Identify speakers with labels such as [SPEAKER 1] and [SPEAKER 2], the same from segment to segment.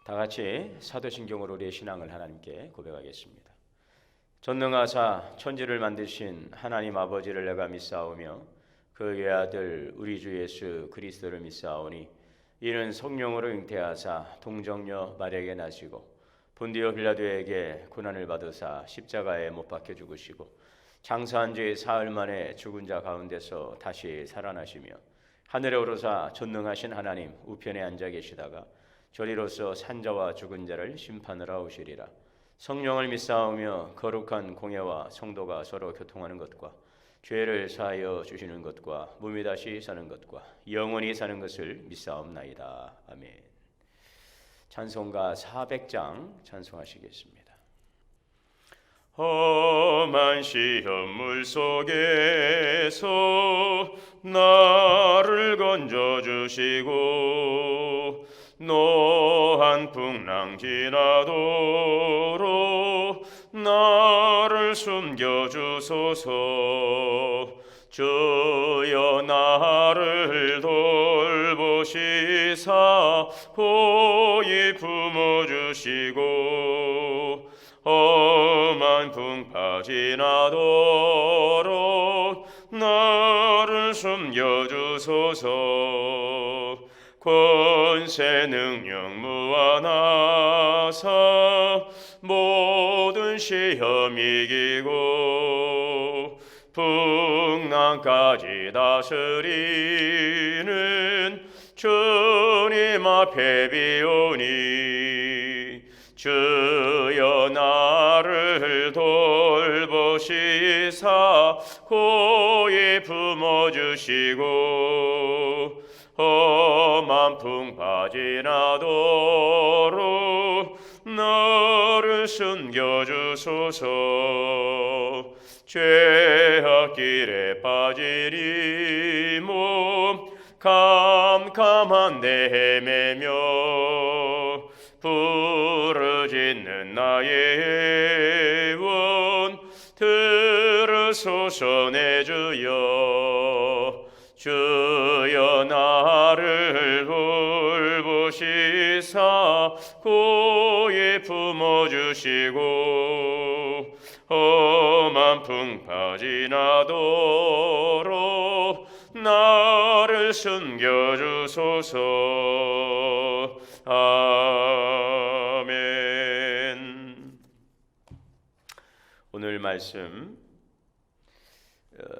[SPEAKER 1] 다 같이 사도신경으로 우리의 신앙을 하나님께 고백하겠습니다. 전능하사 천지를 만드신 하나님 아버지를 내가 믿사오며 그 외아들 우리 주 예수 그리스도를 믿사오니 이는 성령으로 잉태하사 동정녀 마리아에게 나시고 본디오 빌라도에게 고난을 받으사 십자가에 못 박혀 죽으시고 장사한 지 사흘 만에 죽은 자 가운데서 다시 살아나시며 하늘에 오르사 전능하신 하나님 우편에 앉아 계시다가 저리로서 산자와 죽은 자를 심판하러 오시리라. 성령을 믿사오며 거룩한 공예와 성도가 서로 교통하는 것과 죄를 사하여 주시는 것과 몸이 다시 사는 것과 영원히 사는 것을 믿사옵나이다. 아멘. 찬송가 400장 찬송하시겠습니다. 험한 시험 물속에서 나를 건져주시고 노한 풍랑 지나도록 나를 숨겨주소서. 주여 나를 돌보시사 고이 품어주시고 험한 풍파 지나도록 나를 숨겨주소서. 권세 능력 무한하사 모든 시험 이기고 풍랑까지 다스리는 주님 앞에 비오니 주여 나를 돌보시사 고이 품어주시고 험한 풍파 지나도록 나를 숨겨주소서. 죄악길에 빠지리 몸 캄캄한데 헤매며 부르짖는 나의 애원 들으소서. 내 주여 주여 나를 돌보시사 고이 품어주시고 험한 풍파 지나도록 나를 숨겨주소서. 아멘. 오늘 말씀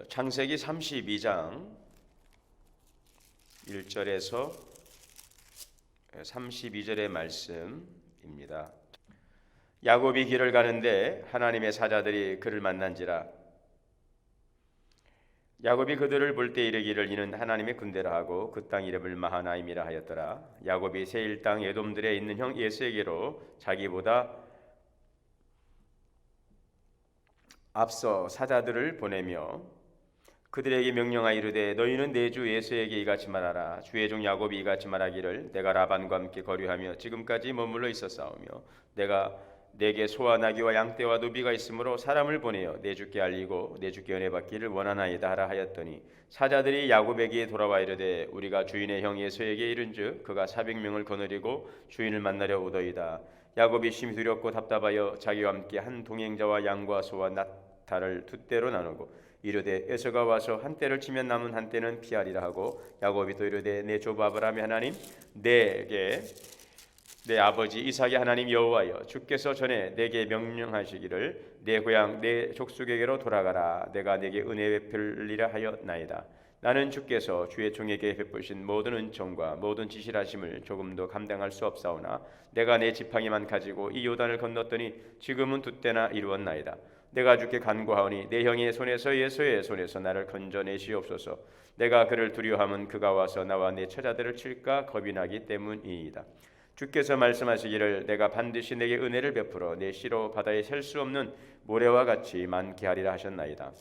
[SPEAKER 1] 창세기 32장 1절에서 32절의 말씀입니다. 야곱이 길을 가는데 하나님의 사자들이 그를 만난지라. 야곱이 그들을 볼 때 이르기를 이는 하나님의 군대라 하고 그 땅 이름을 마하나임이라 하였더라. 야곱이 세일 땅 에돔들에 있는 형 예수에게로 자기보다 앞서 사자들을 보내며 그들에게 명령하여 이르되 너희는 내 주 예수에게 이같이 말하라. 주의 종 야곱이 이같이 말하기를 내가 라반과 함께 거류하며 지금까지 머물러 있었사오며 내가 내게 소와 나귀와 양떼와 노비가 있으므로 사람을 보내어 내 주께 알리고 내 주께 은혜 받기를 원하나이다 하라 하였더니 사자들이 야곱에게 돌아와 이르되 우리가 주인의 형 예수에게 이른즉 그가 400명을 거느리고 주인을 만나려 오더이다. 야곱이 심히 두렵고 답답하여 자기와 함께 한 동행자와 양과 소와 낫타를 두 떼로 나누고 이르되 에서가 와서 한 떼를 치면 남은 한 떼는 피하리라 하고 야곱이 또 이르되 내 조부 아브라함의 하나님 내게 내 아버지 이삭의 하나님 여호와여 주께서 전에 내게 명령하시기를 내 고향 내 족속에게로 돌아가라. 내가 내게 은혜 베풀리라 하였나이다. 나는 주께서 주의 종에게 베푸신 모든 은총과 모든 지실하심을 조금도 감당할 수 없사오나 내가 내 지팡이만 가지고 이 요단을 건넜더니 지금은 두 때나 이루었나이다. 내가 주께 간구하오니 내 형의 손에서 예수의 손에서 나를 건져내시옵소서. 내가 그를 두려워함은 그가 와서 나와 내 처자들을 칠까 겁이 나기 때문이이다. 주께서 말씀하시기를 내가 반드시 내게 은혜를 베풀어 내 씨로 바다에 셀 수 없는 모래와 같이 많게 하리라 하셨나이다.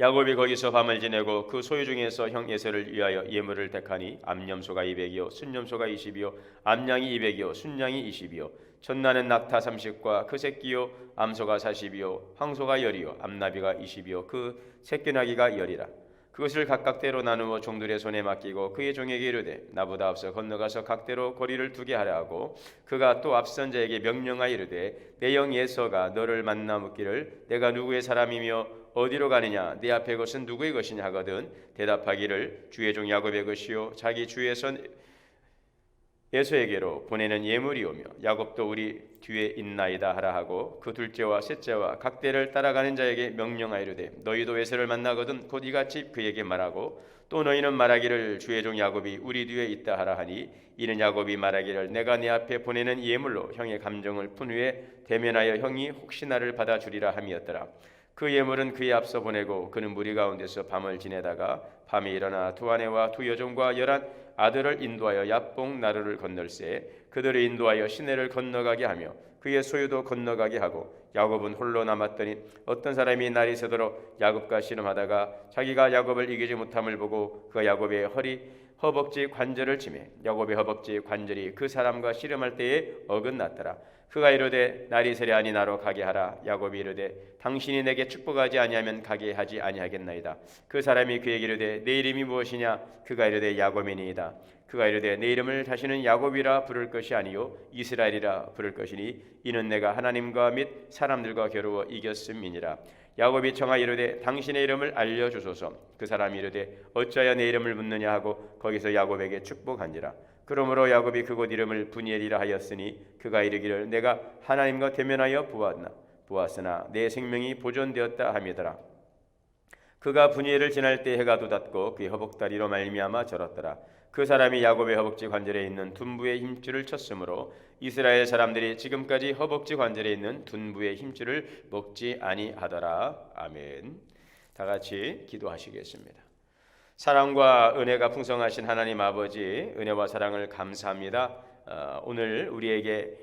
[SPEAKER 1] 야곱이 거기서 밤을 지내고 그 소유 중에서 형 에서를 위하여 예물을 택하니 암염소가 200이요 순염소가 20이요 암양이 200이요 순양이 20이요 첫나는 낙타 30과 그 새끼요 암소가 40이요 황소가 10이요 암나비가 20이요 그 새끼나귀가 10이라. 그것을 각각대로 나누어 종들의 손에 맡기고 그의 종에게 이르되 나보다 앞서 건너가서 각대로 거리를 두게 하라 하고 그가 또 앞선 자에게 명령하여 이르되 내 영 예서가 너를 만나 묻기를 내가 누구의 사람이며 어디로 가느냐 내 앞에 것은 누구의 것이냐 하거든 대답하기를 주의 종 야곱의 것이요 자기 주의 선 에서에게로 보내는 예물이오며 야곱도 우리 뒤에 있나이다 하라 하고 그 둘째와 셋째와 각대를 따라가는 자에게 명령하이르되 너희도 에서를 만나거든 곧 이같이 그에게 말하고 또 너희는 말하기를 주의 종 야곱이 우리 뒤에 있다 하라 하니 이는 야곱이 말하기를 내가 네 앞에 보내는 예물로 형의 감정을 푼 후에 대면하여 형이 혹시 나를 받아주리라 함이었더라. 그 예물은 그의 앞서 보내고 그는 무리 가운데서 밤을 지내다가 밤에 일어나 두 아내와 두 여종과 11 아들을 인도하여 야뽕 나루를 건널세 그들을 인도하여 시내를 건너가게 하며 그의 소유도 건너가게 하고 야곱은 홀로 남았더니 어떤 사람이 날이 새도록 야곱과 씨름하다가 자기가 야곱을 이기지 못함을 보고 그가 야곱의 허벅지 관절을 치매 야곱의 허벅지 관절이 그 사람과 씨름할 때에 어긋났더라. 그가 이르되 날이 세려하니 나로 가게 하라. 야곱이 이르되 당신이 내게 축복하지 아니하면 가게 하지 아니하겠나이다. 그 사람이 그에게 이르되 내 이름이 무엇이냐? 그가 이르되 야곱이니이다. 그가 이르되 내 이름을 다시는 야곱이라 부를 것이 아니요 이스라엘이라 부를 것이니 이는 내가 하나님과 및 사람들과 겨루어 이겼음이니라. 야곱이 청하여 이르되 당신의 이름을 알려주소서. 그 사람이 이르되 어찌하여 내 이름을 묻느냐 하고 거기서 야곱에게 축복한지라. 그러므로 야곱이 그곳 이름을 브니엘이라 하였으니 그가 이르기를 내가 하나님과 대면하여 보았으나 내 생명이 보존되었다 함이더라. 그가 브니엘을 지날 때 해가 돋았고 그의 허벅다리로 말미암아 절었더라. 그 사람이 야곱의 허벅지 관절에 있는 둔부의 힘줄을 쳤으므로 이스라엘 사람들이 지금까지 허벅지 관절에 있는 둔부의 힘줄을 먹지 아니하더라. 아멘. 다 같이 기도하시겠습니다. 사랑과 은혜가 풍성하신 하나님 아버지 은혜와 사랑을 감사합니다. 오늘 우리에게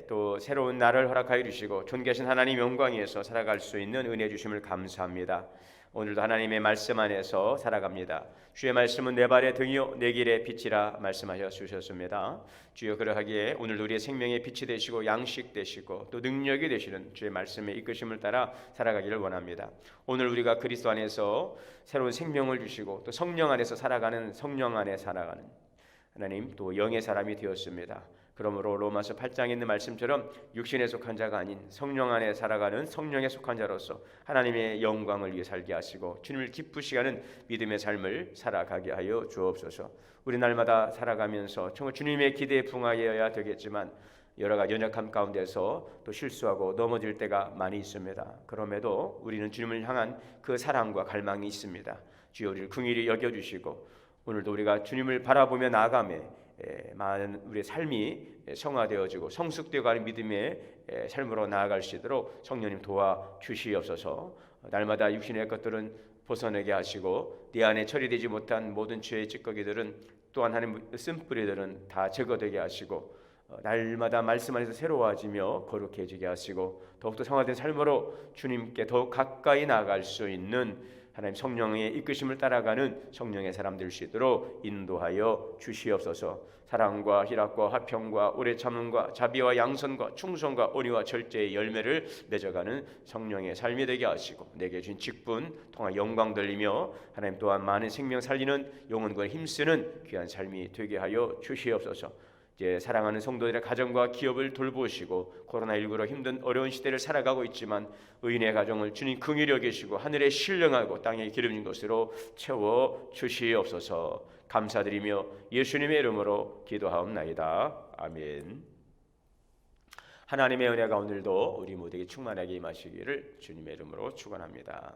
[SPEAKER 1] 또 새로운 날을 허락하여 주시고 존귀하신 하나님 영광 위에서 살아갈 수 있는 은혜 주심을 감사합니다. 오늘도 하나님의 말씀 안에서 살아갑니다. 주의 말씀은 내 발의 등이요 내 길의 빛이라 말씀하셔 주셨습니다. 주여 그러하기에 오늘도 우리의 생명의 빛이 되시고 양식 되시고 또 능력이 되시는 주의 말씀의 이끄심을 따라 살아가기를 원합니다. 오늘 우리가 그리스도 안에서 새로운 생명을 주시고 또 성령 안에서 살아가는 성령 안에 살아가는 하나님 또 영의 사람이 되었습니다. 그러므로 로마서 8장에 있는 말씀처럼 육신에 속한 자가 아닌 성령 안에 살아가는 성령에 속한 자로서 하나님의 영광을 위해 살게 하시고 주님을 기쁘시게 하는 믿음의 삶을 살아가게 하여 주옵소서. 우리 날마다 살아가면서 정말 주님의 기대에 부응하여야 되겠지만 여러 가지 연약함 가운데서 또 실수하고 넘어질 때가 많이 있습니다. 그럼에도 우리는 주님을 향한 그 사랑과 갈망이 있습니다. 주여 우리를 긍휼히 여겨주시고 오늘도 우리가 주님을 바라보며 나아가며 많은 우리의 삶이 성화되어지고 성숙되어가는 믿음의 삶으로 나아갈 수 있도록 성령님 도와주시옵소서. 날마다 육신의 것들은 벗어내게 하시고 네 안에 처리되지 못한 모든 죄의 찌꺼기들은 또한 하나님 쓴뿌리들은 다 제거되게 하시고 날마다 말씀 안에서 새로워지며 거룩해지게 하시고 더욱더 성화된 삶으로 주님께 더욱 가까이 나아갈 수 있는 하나님 성령의 이끄심을 따라가는 성령의 사람 될 수 있도록 인도하여 주시옵소서. 사랑과 희락과 화평과 오래 참음과 자비와 양선과 충성과 온유와 절제의 열매를 맺어가는 성령의 삶이 되게 하시고 내게 주신 직분 통하 영광 돌리며 하나님 또한 많은 생명 살리는 영혼과 힘쓰는 귀한 삶이 되게 하여 주시옵소서. 이제 사랑하는 성도들의 가정과 기업을 돌보시고 코로나19로 힘든 어려운 시대를 살아가고 있지만 의인의 가정을 주님 긍휼히 여기시고 하늘에 신령하고 땅에 기름진 것으로 채워 주시옵소서. 감사드리며 예수님의 이름으로 기도하옵나이다. 아멘. 하나님의 은혜가 오늘도 우리 모두에게 충만하게 임하시기를 주님의 이름으로 축원합니다.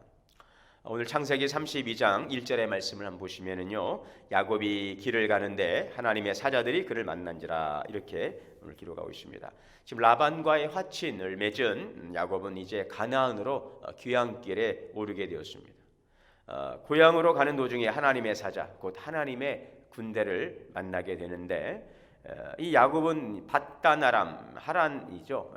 [SPEAKER 1] 오늘 창세기 32장 1절의 말씀을 한번 보시면은요, 야곱이 길을 가는데 하나님의 사자들이 그를 만난지라 이렇게 오늘 기록하고 있습니다. 지금 라반과의 화친을 맺은 야곱은 이제 가나안으로 귀향길에 오르게 되었습니다. 고향으로 가는 도중에 하나님의 사자, 곧 하나님의 군대를 만나게 되는데 이 야곱은 밧단 아람 하란이죠.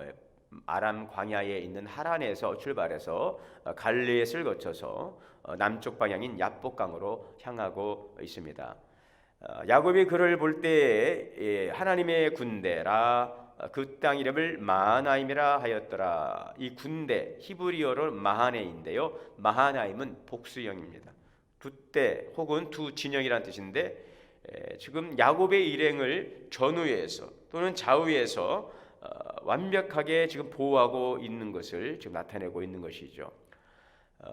[SPEAKER 1] 아람 광야에 있는 하란에서 출발해서 갈레앗을 거쳐서 남쪽 방향인 야복강으로 향하고 있습니다. 야곱이 그를 볼 때 하나님의 군대라 그 땅 이름을 마하나임이라 하였더라. 이 군대 히브리어로 마하네인데요. 마하나임은 복수형입니다. 두 때 혹은 두 진영이라는 뜻인데 지금 야곱의 일행을 전후에서 또는 좌우에서 완벽하게 지금 보호하고 있는 것을 지금 나타내고 있는 것이죠.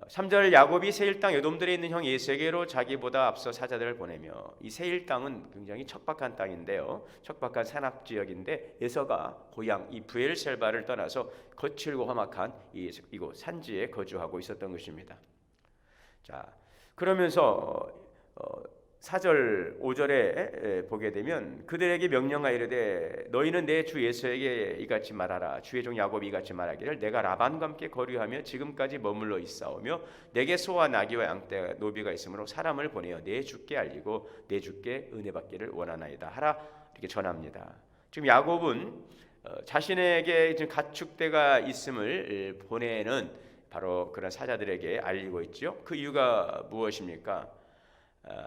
[SPEAKER 1] 3절 야곱이 세일 땅 에돔들에 있는 형 에세게로 자기보다 앞서 사자들을 보내며 이 세일 땅은 굉장히 척박한 땅인데요. 척박한 산악 지역인데 에서가 고향 이 브엘셀바를 떠나서 거칠고 험악한 이곳 산지에 거주하고 있었던 것입니다. 자, 그러면서 4절 5절에 보게 되면 그들에게 명령하여 이르되 너희는 내 주 에서에게 이같이 말하라. 주의 종 야곱이 이같이 말하기를 내가 라반과 함께 거류하며 지금까지 머물러 있사오며 내게 소와 나귀와 양떼 노비가 있으므로 사람을 보내어 내 주께 알리고 내 주께 은혜 받기를 원하나이다 하라. 이렇게 전합니다. 지금 야곱은 자신에게 지금 가축대가 있음을 보내는 바로 그런 사자들에게 알리고 있죠. 그 이유가 무엇입니까?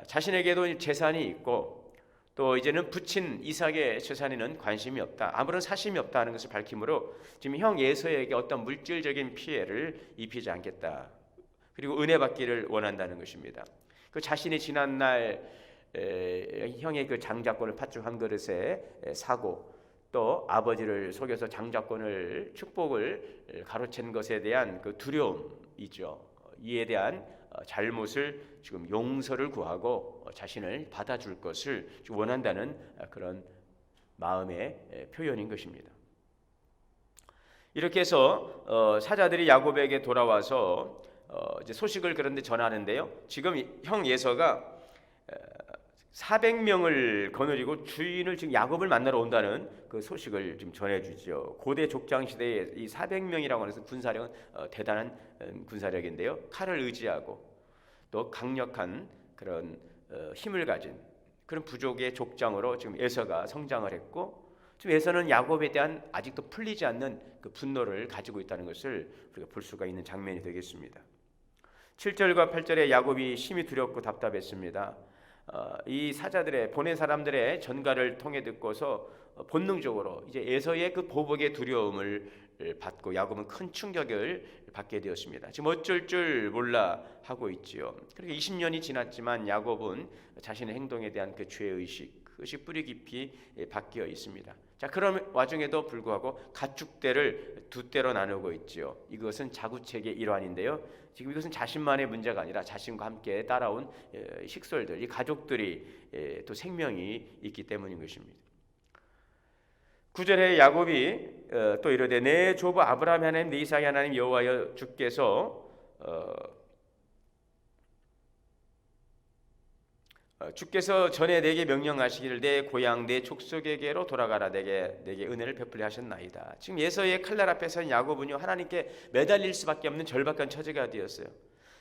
[SPEAKER 1] 자신에게도 재산이 있고 또 이제는 부친 이삭의 재산에는 관심이 없다, 아무런 사심이 없다는 것을 밝히므로 지금 형 에서에게 어떤 물질적인 피해를 입히지 않겠다, 그리고 은혜 받기를 원한다는 것입니다. 그 자신이 지난날 형의 그 장자권을 팥죽 한 그릇에 사고 또 아버지를 속여서 장자권을 축복을 가로챈 것에 대한 그 두려움이죠. 이에 대한 잘못을 지금 용서를 구하고 자신을 받아줄 것을 원한다는 그런 마음의 표현인 것입니다. 이렇게 해서 사자들이 야곱에게 돌아와서 이제 소식을 그런데 전하는데요. 지금 형 에서가 400명을 거느리고 주인을 지금 야곱을 만나러 온다는 그 소식을 지금 전해주죠. 고대 족장 시대에 이 400명이라고 해서 군사력은 대단한 군사력인데요. 칼을 의지하고 또 강력한 그런 힘을 가진 그런 부족의 족장으로 지금 에서가 성장을 했고, 지금 에서는 야곱에 대한 아직도 풀리지 않는 그 분노를 가지고 있다는 것을 우리가 볼 수가 있는 장면이 되겠습니다. 7절과 8절에 야곱이 심히 두렵고 답답했습니다. 이 사자들의 보낸 사람들의 전가를 통해 듣고서 본능적으로 이제 에서의 그 보복의 두려움을 받고 야곱은 큰 충격을 받게 되었습니다. 지금 어쩔 줄 몰라 하고 있지요. 그렇게 20년이 지났지만 야곱은 자신의 행동에 대한 그 죄의식, 그것이 뿌리 깊이 박혀 있습니다. 자, 그런 와중에도 불구하고 가축대를 두 대로 나누고 있지요. 이것은 자구책의 일환인데요. 지금 이것은 자신만의 문제가 아니라 자신과 함께 따라온 식솔들, 이 가족들이 또 생명이 있기 때문인 것입니다. 9절에 야곱이 또 이르되 내 조부 아브라함 하나님 내 이삭의 하나님 여호와여 주께서 주께서 전에 내게 명령하시기를 내 고향 내 족속에게로 돌아가라 내게 은혜를 베풀려 하셨나이다. 지금 에서의 칼날 앞에서는 야곱은요 하나님께 매달릴 수밖에 없는 절박한 처지가 되었어요.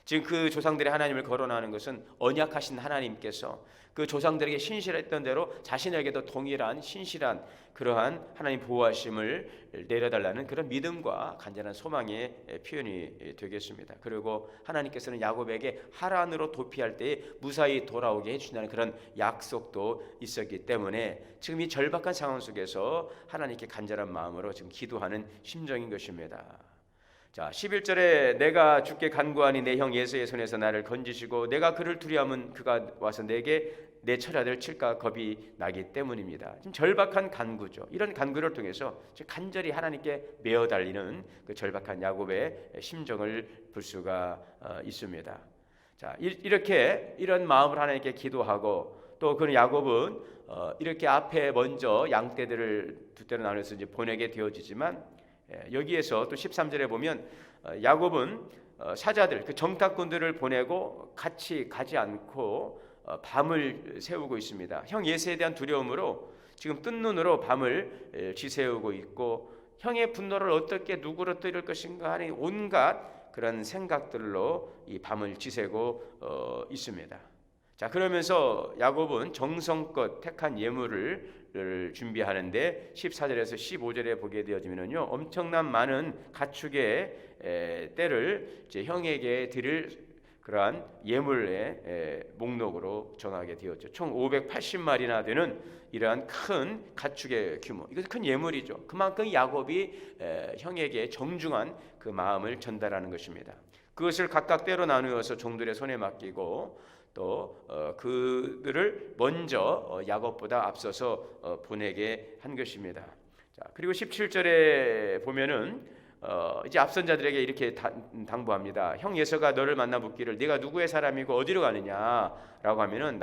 [SPEAKER 1] 지금 그 조상들의 하나님을 거론하는 것은 언약하신 하나님께서 그 조상들에게 신실했던 대로 자신에게도 동일한 신실한 그러한 하나님 보호하심을 내려달라는 그런 믿음과 간절한 소망의 표현이 되겠습니다. 그리고 하나님께서는 야곱에게 하란으로 도피할 때에 무사히 돌아오게 해주신다는 그런 약속도 있었기 때문에 지금 이 절박한 상황 속에서 하나님께 간절한 마음으로 지금 기도하는 심정인 것입니다. 자, 11절에 내가 주께 간구하니 내 형 에서의 손에서 나를 건지시고 내가 그를 두려움은 그가 와서 내게 내 처자들을 칠까 겁이 나기 때문입니다. 지금 절박한 간구죠. 이런 간구를 통해서 간절히 하나님께 메어 달리는 그 절박한 야곱의 심정을 볼 수가 있습니다. 자, 이렇게 이런 마음을 하나님께 기도하고 또 그 야곱은 이렇게 앞에 먼저 양떼들을 두 대로 나눠서 이제 보내게 되어지지만 여기에서 또 13절에 보면 야곱은 사자들 그 정탐꾼들을 보내고 같이 가지 않고 밤을 새우고 있습니다. 형 에서에 대한 두려움으로 지금 뜬 눈으로 밤을 지새우고 있고 형의 분노를 어떻게 누구로 뜨릴 것인가 하는 온갖 그런 생각들로 이 밤을 지새고 있습니다. 자, 그러면서 야곱은 정성껏 택한 예물을 준비하는데 14절에서 15절에 보게 되어지면요 엄청난 많은 가축의 떼를 이제 형에게 드릴 그러한 예물의 목록으로 정하게 되었죠. 총 580마리나 되는 이러한 큰 가축의 규모, 이것은 큰 예물이죠. 그만큼 야곱이 형에게 정중한 그 마음을 전달하는 것입니다. 그것을 각각 때로 나누어서 종들의 손에 맡기고 또 그들을 먼저 야곱보다 앞서서 보내게 한 것입니다. 자, 그리고 17절에 보면은 이제 앞선 자들에게 이렇게 당부합니다. 형 에서가 너를 만나 묻기를 네가 누구의 사람이고 어디로 가느냐라고 하면은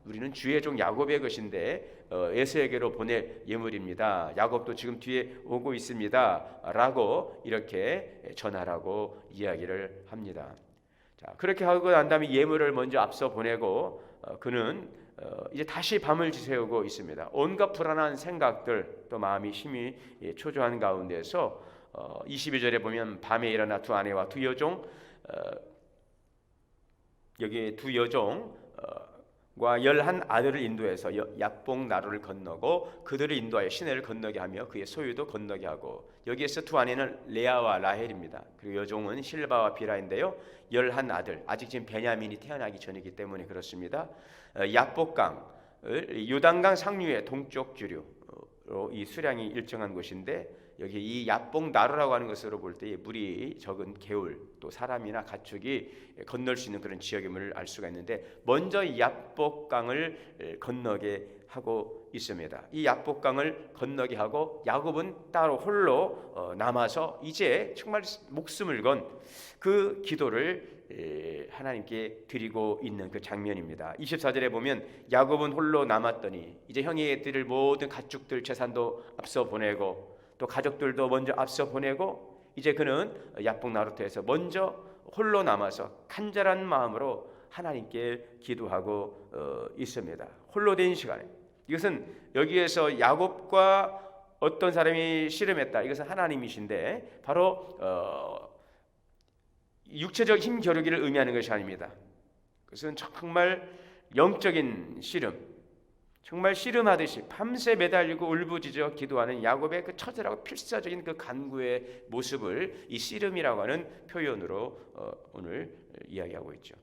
[SPEAKER 1] 우리는 주의 종 야곱의 것인데 에서에게로 보낼 예물입니다. 야곱도 지금 뒤에 오고 있습니다라고 이렇게 전하라고 이야기를 합니다. 자, 그렇게 하고 난 다음에 예물을 먼저 앞서 보내고 그는 이제 다시 밤을 지새우고 있습니다. 온갖 불안한 생각들 또 마음이 힘이 초조한 가운데서 22절에 보면 밤에 일어나 두 아내와 두 여종 여기 두 여종과 11 아들을 인도해서 약복 나루를 건너고 그들을 인도하여 시내를 건너게 하며 그의 소유도 건너게 하고 여기에서 두 아내는 레아와 라헬입니다. 그리고 여종은 실바와 비라인데요. 11 아들 아직 지금 베냐민이 태어나기 전이기 때문에 그렇습니다. 약복강을 요단강 상류의 동쪽 주류로 이 수량이 일정한 곳인데 여기 이 야복 나루라고 하는 것으로 볼 때 물이 적은 개울 또 사람이나 가축이 건널 수 있는 그런 지역임을 알 수가 있는데 먼저 이 야복강을 건너게 하고 있습니다. 이 야복강을 건너게 하고 야곱은 따로 홀로 남아서 이제 정말 목숨을 건 그 기도를 하나님께 드리고 있는 그 장면입니다. 24절에 보면 야곱은 홀로 남았더니 이제 형이 드릴 모든 가축들 재산도 앞서 보내고 또 가족들도 먼저 앞서 보내고 이제 그는 야복 나루터에서 먼저 홀로 남아서 간절한 마음으로 하나님께 기도하고 있습니다. 홀로 된 시간에 이것은 여기에서 야곱과 어떤 사람이 씨름했다. 이것은 하나님이신데 바로 육체적 힘 겨루기를 의미하는 것이 아닙니다. 그것은 정말 영적인 씨름, 정말 씨름하듯이 밤새 매달리고 울부짖어 기도하는 야곱의 그 처절하고 필사적인 그 간구의 모습을 이 씨름이라고 하는 표현으로 오늘 이야기하고 있죠.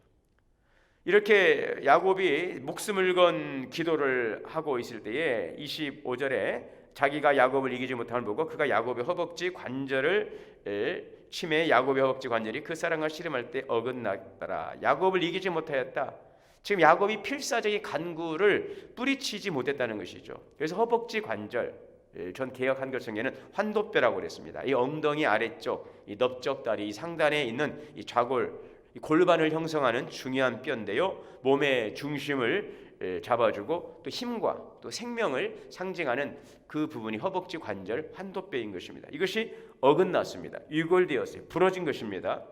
[SPEAKER 1] 이렇게 야곱이 목숨을 건 기도를 하고 있을 때에 25절에 자기가 야곱을 이기지 못함을 보고 그가 야곱의 허벅지 관절을 치매 야곱의 허벅지 관절이 그 사람과 씨름할 때 어긋났더라. 야곱을 이기지 못하였다. 지금 야곱이 필사적인 간구를 뿌리치지 못했다는 것이죠. 그래서 허벅지 관절, 전 개역 한글성에는 환도뼈라고 그랬습니다. 이 엉덩이 아래쪽, 이 넓적다리 이 상단에 있는 이 좌골, 이 골반을 형성하는 중요한 뼈인데요. 몸의 중심을 잡아주고 또 힘과 또 생명을 상징하는 그 부분이 허벅지 관절 환도뼈인 것입니다. 이것이 어긋났습니다. 유골되었어요. 부러진 것입니다.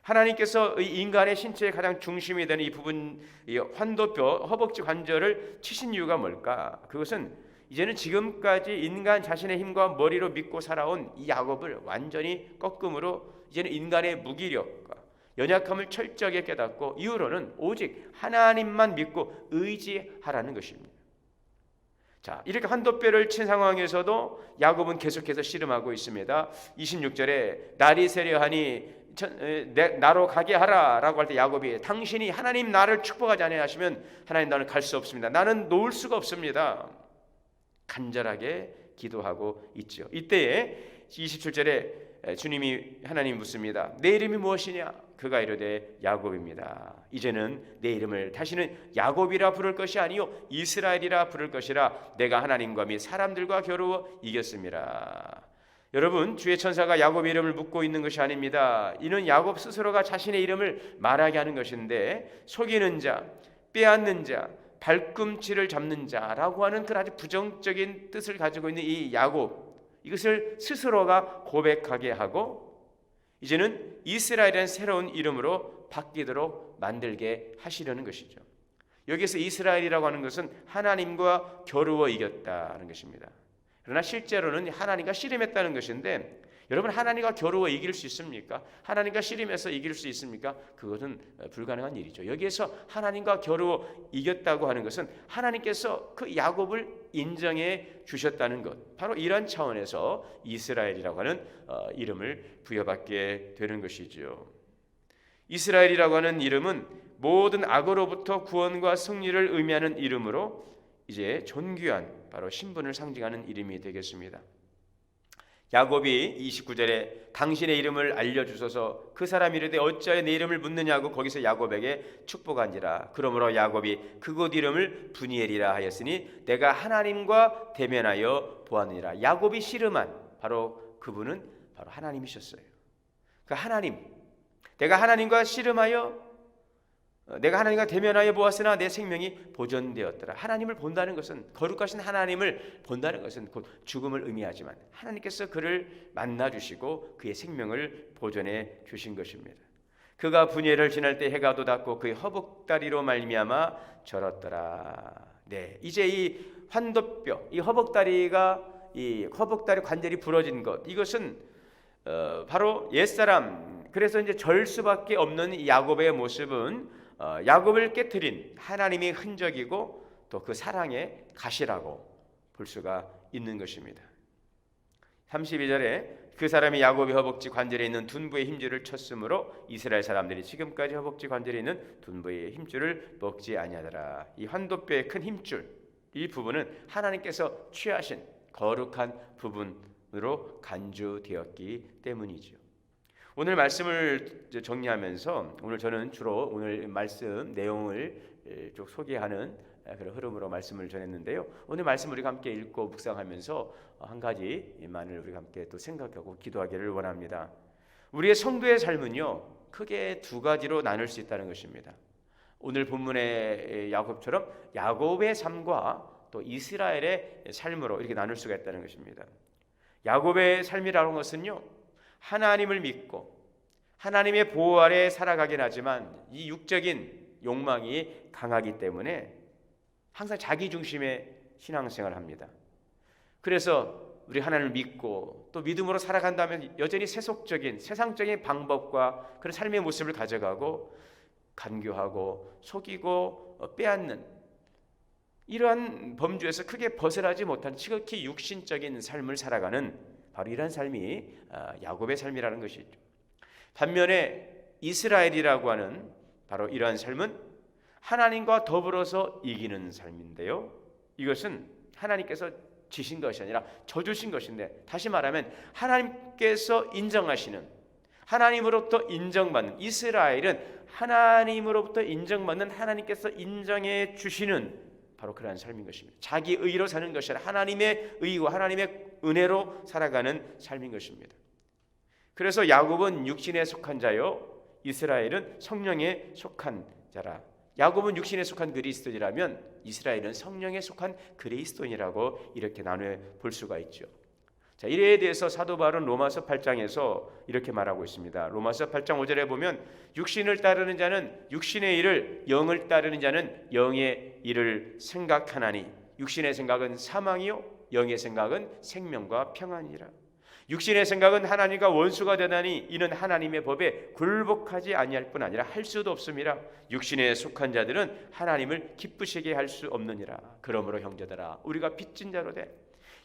[SPEAKER 1] 하나님께서 이 인간의 신체의 가장 중심이 되는 이 부분, 이 환도뼈, 허벅지 관절을 치신 이유가 뭘까? 그것은 이제는 지금까지 인간 자신의 힘과 머리로 믿고 살아온 이 야곱을 완전히 꺾음으로 이제는 인간의 무기력과 연약함을 철저하게 깨닫고 이후로는 오직 하나님만 믿고 의지하라는 것입니다. 자, 이렇게 환도뼈를 친 상황에서도 야곱은 계속해서 씨름하고 있습니다. 26절에 날이 세려하니 나로 가게 하라라고 할 때 야곱이 당신이 하나님 나를 축복하지 아니하시면 하나님 나는 갈 수 없습니다. 나는 놓을 수가 없습니다. 간절하게 기도하고 있죠. 이때에 27절에 주님이 하나님 묻습니다. 내 이름이 무엇이냐? 그가 이르되 야곱입니다. 이제는 내 이름을 다시는 야곱이라 부를 것이 아니요 이스라엘이라 부를 것이라 내가 하나님과 및 사람들과 겨루어 이겼습니다. 여러분, 주의 천사가 야곱의 이름을 묻고 있는 것이 아닙니다. 이는 야곱 스스로가 자신의 이름을 말하게 하는 것인데 속이는 자, 빼앗는 자, 발꿈치를 잡는 자라고 하는 그 아주 부정적인 뜻을 가지고 있는 이 야곱, 이것을 스스로가 고백하게 하고 이제는 이스라엘이라는 새로운 이름으로 바뀌도록 만들게 하시려는 것이죠. 여기서 이스라엘이라고 하는 것은 하나님과 겨루어 이겼다는 것입니다. 그러나 실제로는 하나님과 씨름했다는 것인데 여러분, 하나님과 겨루어 이길 수 있습니까? 하나님과 씨름해서 이길 수 있습니까? 그것은 불가능한 일이죠. 여기에서 하나님과 겨루어 이겼다고 하는 것은 하나님께서 그 야곱을 인정해 주셨다는 것, 바로 이런 차원에서 이스라엘이라고 하는 이름을 부여받게 되는 것이죠. 이스라엘이라고 하는 이름은 모든 악으로부터 구원과 승리를 의미하는 이름으로 이제 존귀한 바로 신분을 상징하는 이름이 되겠습니다. 야곱이 29절에 당신의 이름을 알려주소서 그 사람이 이르되 어찌하여 내 이름을 묻느냐고 거기서 야곱에게 축복한지라. 그러므로 야곱이 그곳 이름을 브니엘이라 하였으니 내가 하나님과 대면하여 보았느니라. 야곱이 씨름한 바로 그분은 바로 하나님이셨어요. 그 하나님, 내가 하나님과 씨름하여 내가 하나님과 대면하여 보았으나 내 생명이 보존되었더라. 하나님을 본다는 것은, 거룩하신 하나님을 본다는 것은 곧 죽음을 의미하지만 하나님께서 그를 만나주시고 그의 생명을 보존해 주신 것입니다. 그가 분예를 지날 때 해가 돋았고 그의 허벅다리로 말미암아 절었더라. 네, 이제 이 환도뼈, 이 허벅다리가, 이 허벅다리 관절이 부러진 것, 이것은 바로 옛사람, 그래서 이제 절 수밖에 없는 이 야곱의 모습은 야곱을 깨트린 하나님의 흔적이고 또 그 사랑의 가시라고 볼 수가 있는 것입니다. 32절에 그 사람이 야곱의 허벅지 관절에 있는 둔부의 힘줄을 쳤으므로 이스라엘 사람들이 지금까지 허벅지 관절에 있는 둔부의 힘줄을 먹지 아니하더라. 이 환도뼈의 큰 힘줄, 이 부분은 하나님께서 취하신 거룩한 부분으로 간주되었기 때문이죠. 오늘 말씀을 정리하면서 오늘 저는 주로 오늘 말씀 내용을 쭉 소개하는 그런 흐름으로 말씀을 전했는데요. 오늘 말씀 우리가 함께 읽고 묵상하면서 한 가지만을 우리가 함께 또 생각하고 기도하기를 원합니다. 우리의 성도의 삶은요, 크게 두 가지로 나눌 수 있다는 것입니다. 오늘 본문의 야곱처럼 야곱의 삶과 또 이스라엘의 삶으로 이렇게 나눌 수가 있다는 것입니다. 야곱의 삶이라는 것은요, 하나님을 믿고 하나님의 보호 아래 살아가긴 하지만 이 육적인 욕망이 강하기 때문에 항상 자기 중심의 신앙생활을 합니다. 그래서 우리 하나님을 믿고 또 믿음으로 살아간다면 여전히 세속적인 세상적인 방법과 그런 삶의 모습을 가져가고 간교하고 속이고 빼앗는 이러한 범주에서 크게 벗어나지 못한 지극히 육신적인 삶을 살아가는 바로 이런 삶이 야곱의 삶이라는 것이죠. 반면에 이스라엘이라고 하는 바로 이러한 삶은 하나님과 더불어서 이기는 삶인데요. 이것은 하나님께서 지신 것이 아니라 져주신 것인데, 다시 말하면 하나님께서 인정하시는, 하나님으로부터 인정받는, 이스라엘은 하나님으로부터 인정받는, 하나님께서 인정해 주시는 바로 그러한 삶인 것입니다. 자기 의로 사는 것이 아니라 하나님의 의와 하나님의 은혜로 살아가는 삶인 것입니다. 그래서 야곱은 육신에 속한 자요, 이스라엘은 성령에 속한 자라. 야곱은 육신에 속한 그리스도인이라면 이스라엘은 성령에 속한 그리스도인이라고 이렇게 나눠 볼 수가 있죠. 자, 이에 대해서 사도 바울은 로마서 8장에서 이렇게 말하고 있습니다. 로마서 8장 5절에 보면 육신을 따르는 자는 육신의 일을, 영을 따르는 자는 영의 일을 생각하나니 육신의 생각은 사망이요 영의 생각은 생명과 평안이라. 육신의 생각은 하나님과 원수가 되나니 이는 하나님의 법에 굴복하지 아니할 뿐 아니라 할 수도 없음이라. 육신에 속한 자들은 하나님을 기쁘시게 할 수 없느니라. 그러므로 형제들아, 우리가 빚진 자로 돼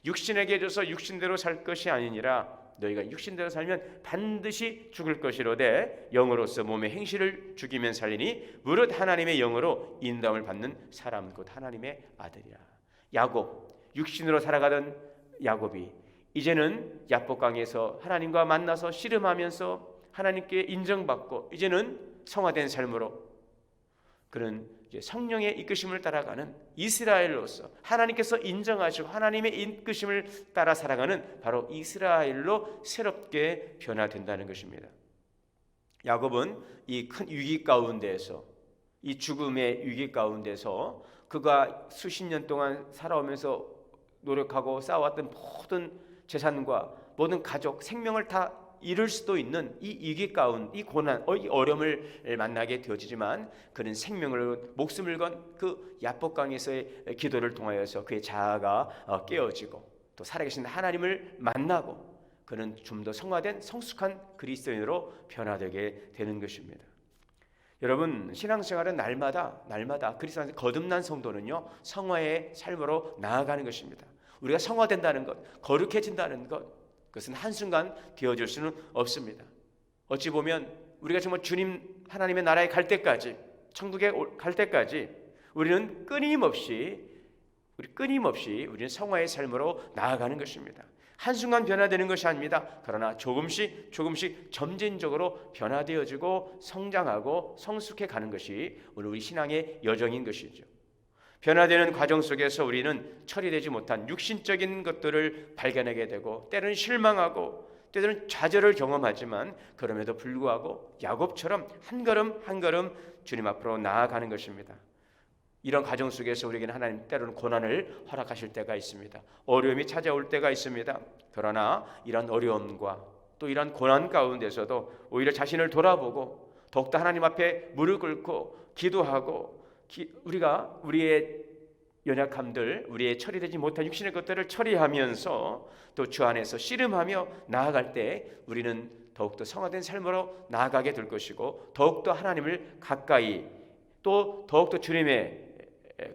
[SPEAKER 1] 육신에게 줘서 육신대로 살 것이 아니니라. 너희가 육신대로 살면 반드시 죽을 것이로되 영으로서 몸의 행실을 죽이면 살리니 무릇 하나님의 영으로 인도함을 받는 사람 곧 하나님의 아들이라. 야곱, 육신으로 살아가던 야곱이 이제는 야복강에서 하나님과 만나서 씨름하면서 하나님께 인정받고 이제는 성화된 삶으로 그는 이제 성령의 이끄심을 따라가는 이스라엘로서 하나님께서 인정하시고 하나님의 이끄심을 따라 살아가는 바로 이스라엘로 새롭게 변화된다는 것입니다. 야곱은 이 큰 위기 가운데에서, 이 죽음의 위기 가운데서 그가 수십 년 동안 살아오면서 노력하고 쌓아왔던 모든 재산과 모든 가족, 생명을 다 잃을 수도 있는 이 위기 가운데, 이 고난, 이 어려움을 만나게 되어지지만 그는 생명을, 목숨을 건 그 야복강에서의 기도를 통하여서 그의 자아가 깨어지고 또 살아계신 하나님을 만나고 그는 좀 더 성화된 성숙한 그리스도인으로 변화되게 되는 것입니다. 여러분, 신앙생활은 날마다 그리스도 안에서 거듭난 성도는요, 성화의 삶으로 나아가는 것입니다. 우리가 성화된다는 것, 거룩해진다는 것, 그것은 한순간 되어질 수는 없습니다. 어찌 보면 우리가 정말 주님 하나님의 나라에 갈 때까지, 천국에 갈 때까지 우리는 끊임없이 우리는 성화의 삶으로 나아가는 것입니다. 한순간 변화되는 것이 아닙니다. 그러나 조금씩 점진적으로 변화되어지고 성장하고 성숙해 가는 것이 오늘 우리 신앙의 여정인 것이죠. 변화되는 과정 속에서 우리는 처리되지 못한 육신적인 것들을 발견하게 되고 때로는 실망하고 때로는 좌절을 경험하지만 그럼에도 불구하고 야곱처럼 한 걸음 한 걸음 주님 앞으로 나아가는 것입니다. 이런 과정 속에서 우리에게는 하나님 때로는 고난을 허락하실 때가 있습니다. 어려움이 찾아올 때가 있습니다. 그러나 이런 어려움과 또 이런 고난 가운데서도 오히려 자신을 돌아보고 더욱더 하나님 앞에 무릎 꿇고 기도하고 우리가 우리의 연약함들, 우리의 처리되지 못한 육신의 것들을 처리하면서 또 주 안에서 씨름하며 나아갈 때 우리는 더욱더 성화된 삶으로 나아가게 될 것이고 더욱더 하나님을 가까이 또 더욱더 주님의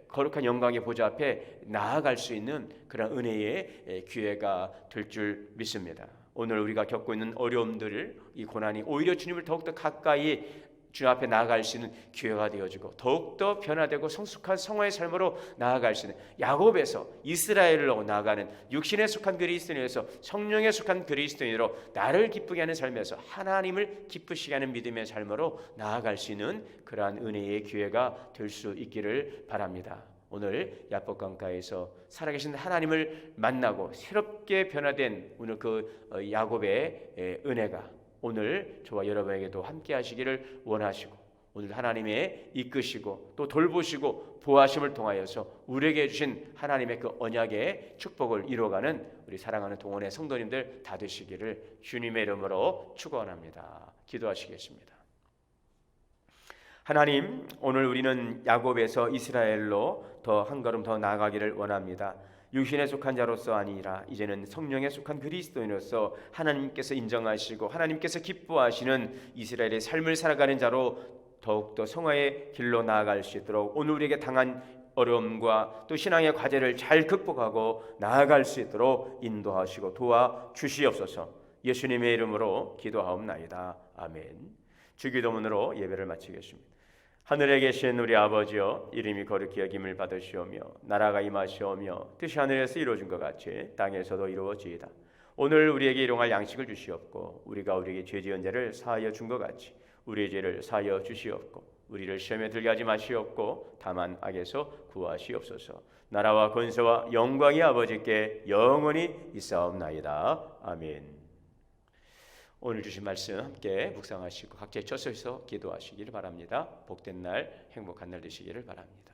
[SPEAKER 1] 거룩한 영광의 보좌 앞에 나아갈 수 있는 그런 은혜의 기회가 될 줄 믿습니다. 오늘 우리가 겪고 있는 어려움들, 이 고난이 오히려 주님을 더욱더 가까이 주님 앞에 나아갈 수 있는 기회가 되어지고 더욱더 변화되고 성숙한 성화의 삶으로 나아갈 수 있는 야곱에서 이스라엘로 나아가는 육신에 속한 그리스도인에서 성령에 속한 그리스도인으로 나를 기쁘게 하는 삶에서 하나님을 기쁘시게 하는 믿음의 삶으로 나아갈 수 있는 그러한 은혜의 기회가 될 수 있기를 바랍니다. 오늘 야복강가에서 살아계신 하나님을 만나고 새롭게 변화된 오늘 그 야곱의 은혜가 오늘 저와 여러분에게도 함께 하시기를 원하시고 오늘 하나님의 이끄시고 또 돌보시고 보호하심을 통하여서 우리에게 주신 하나님의 그 언약의 축복을 이루어가는 우리 사랑하는 동원의 성도님들 다 되시기를 주님의 이름으로 축원합니다. 기도하시겠습니다. 하나님, 오늘 우리는 야곱에서 이스라엘로 더 한 걸음 더 나아가기를 원합니다. 육신에 속한 자로서 아니라 이제는 성령에 속한 그리스도인으로서 하나님께서 인정하시고 하나님께서 기뻐하시는 이스라엘의 삶을 살아가는 자로 더욱더 성화의 길로 나아갈 수 있도록 오늘 우리에게 당한 어려움과 또 신앙의 과제를 잘 극복하고 나아갈 수 있도록 인도하시고 도와주시옵소서. 예수님의 이름으로 기도하옵나이다. 아멘. 주기도문으로 예배를 마치겠습니다. 하늘에 계신 우리 아버지여, 이름이 거룩히 여김을 받으시오며 나라가 임하시오며 뜻이 하늘에서 이루어진 것 같이 땅에서도 이루어지이다. 오늘 우리에게 일용할 양식을 주시옵고 우리가 우리에게 죄 지은 자를 사하여 준 것 같이 우리의 죄를 사하여 주시옵고 우리를 시험에 들게 하지 마시옵고 다만 악에서 구하시옵소서. 나라와 권세와 영광이 아버지께 영원히 있사옵나이다. 아멘. 오늘 주신 말씀 함께 묵상하시고 각자의 처소에서 기도하시기를 바랍니다. 복된 날, 행복한 날 되시기를 바랍니다.